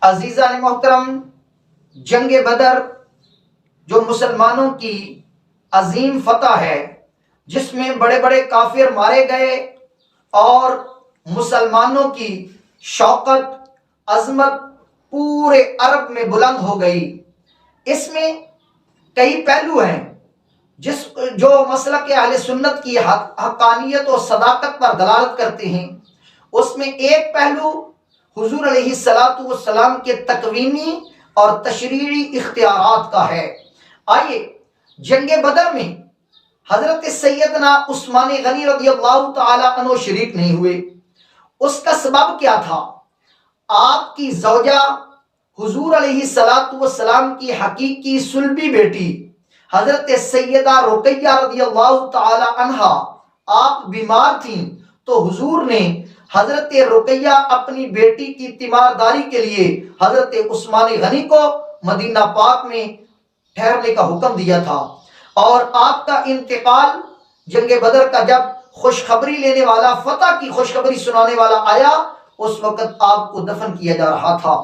عزیزان محترم، جنگ بدر جو مسلمانوں کی عظیم فتح ہے، جس میں بڑے بڑے کافر مارے گئے اور مسلمانوں کی شوکت عظمت پورے عرب میں بلند ہو گئی، اس میں کئی پہلو ہیں جو مسلک اہل سنت کی حقانیت اور صداقت پر دلالت کرتے ہیں۔ اس میں ایک پہلو حضور علیہ السلام کے تکوینی اور تشریعی اختیارات کا ہے۔ آئیے، جنگ بدر میں حضرت سیدنا عثمان غنی رضی اللہ تعالی عنہ شریک نہیں ہوئے۔ اس کا سبب کیا تھا؟ آپ کی زوجہ حضور علیہ السلام کی حقیقی صلبی بیٹی حضرت سیدہ رقیہ رضی اللہ تعالی عنہا آپ بیمار تھیں، تو حضور نے حضرت رقیہ اپنی بیٹی کی تیمارداری کے لیے حضرت عثمان غنی کو مدینہ پاک میں ٹھہرنے کا حکم دیا تھا، اور آپ کا انتقال جنگ بدر کا جب خوشخبری لینے والا، فتح کی خوشخبری سنانے والا آیا، اس وقت آپ کو دفن کیا جا رہا تھا۔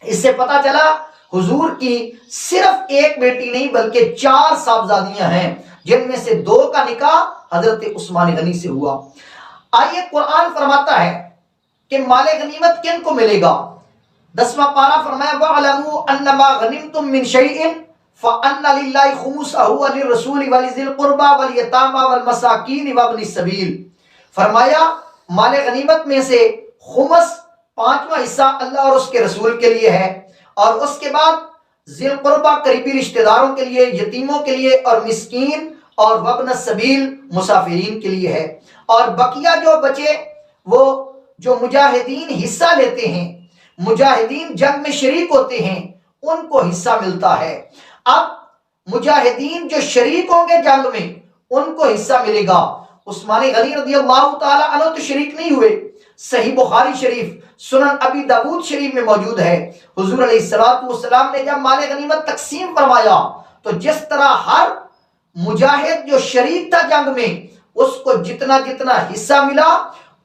اس سے پتہ چلا حضور کی صرف ایک بیٹی نہیں بلکہ 4 صاحبزادیاں ہیں، جن میں سے 2 کا نکاح حضرت عثمان غنی سے ہوا۔ آئیے، قرآن فرماتا ہے کہ مال غنیمت کن کو ملے گا؟ 10واں پارہ فرمایا وَاعْلَمُوا أَنَّمَا غَنِمْتُم مِّن شَيْءٍ فَأَنَّ لِلَّهِ خُمُسَهُ وَلِلرَّسُولِ وَلِذِي الْقُرْبَى وَالْيَتَامَى وَالْمَسَاكِينِ وَابْنِ السَّبِيلِ، فرمایا مال غنیمت میں سے خمس 5واں حصہ اللہ اور اس کے رسول کے لیے ہے، اور اس کے بعد ذی القربہ قریبی رشتہ داروں کے لیے، یتیموں کے لیے، اور مسکین اور وابن السبیل مسافرین کے لیے ہے، اور بقیہ جو بچے وہ جو مجاہدین حصہ لیتے ہیں، مجاہدین جنگ میں شریک ہوتے ہیں، ان کو حصہ ملتا ہے۔ اب مجاہدین جو شریک ہوں گے جنگ میں، ان کو حصہ ملے گا۔ عثمان غنی رضی اللہ تعالی عنہ تو شریک نہیں ہوئے۔ صحیح بخاری شریف، سنن ابی داود شریف میں موجود ہے، حضور علیہ السلام نے جب مال غنیمت تقسیم فرمایا تو جس طرح ہر مجاہد جو شریک تھا جنگ میں، اس کو جتنا حصہ ملا،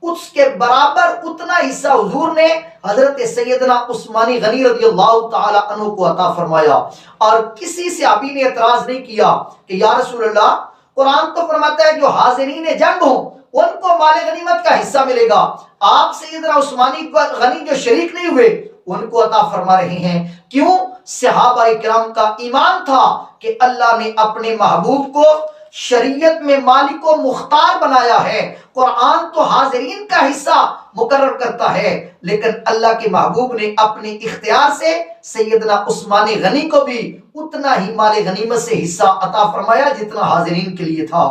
اس کے برابر اتنا حصہ حضور نے حضرت سیدنا عثمان غنی رضی اللہ تعالی عنہ کو عطا فرمایا، اور کسی صحابی نے اعتراض نہیں کیا کہ یا رسول اللہ، قرآن تو فرماتا ہے جو حاضرین جنگ ہوں ان کو مال غنیمت کا حصہ ملے گا، آپ سیدنا عثمان غنی جو شریک نہیں ہوئے ان کو عطا فرما رہے ہیں۔ کیوں؟ صحابہ کرام کا ایمان تھا کہ اللہ نے اپنے محبوب کو شریعت میں مالک و مختار بنایا ہے۔ قرآن تو حاضرین کا حصہ مقرر کرتا ہے، لیکن اللہ کے محبوب نے اپنے اختیار سے سیدنا عثمان غنی کو بھی اتنا ہی مال غنیمت سے حصہ عطا فرمایا جتنا حاضرین کے لیے تھا۔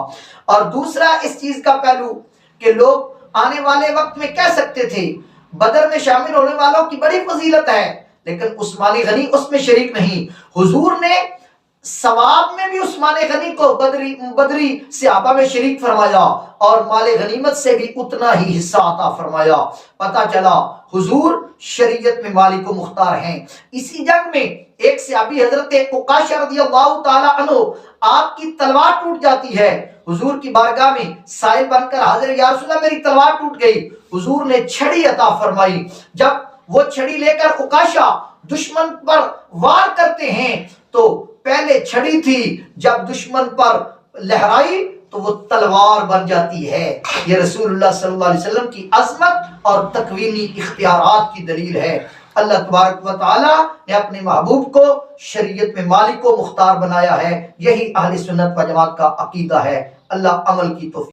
اور دوسرا اس چیز کا پہلو کہ لوگ آنے والے وقت میں کہہ سکتے تھے بدر میں شامل ہونے والوں کی بڑی فضیلت ہے، لیکن عثمان غنی اس میں شریک نہیں۔ حضور نے ثواب میں بھی عثمان غنی کو بدری صحابہ میں شریک فرمایا، اور مال غنیمت سے بھی اتنا ہی حصہ عطا فرمایا۔ پتہ چلا حضور شریعت میں مالک و مختار ہیں۔ اسی جنگ میں ایک صحابی حضرت عکاشہ رضی اللہ تعالی عنہ، آپ کی تلوار ٹوٹ جاتی ہے، حضور کی بارگاہ میں سائل بن کر حاضر، یا رسول اللہ میری تلوار ٹوٹ گئی۔ حضور نے چھڑی عطا فرمائی۔ جب وہ چھڑی لے کر عکاشہ دشمن پر وار کرتے ہیں تو پہلے چھڑی تھی، جب دشمن پر لہرائی تو وہ تلوار بن جاتی ہے۔ یہ رسول اللہ صلی اللہ علیہ وسلم کی عظمت اور تکوینی اختیارات کی دلیل ہے۔ اللہ تبارک و تعالی نے اپنے محبوب کو شریعت میں مالک و مختار بنایا ہے۔ یہی اہل سنت و جماعت کا عقیدہ ہے۔ اللہ عمل کی توفیق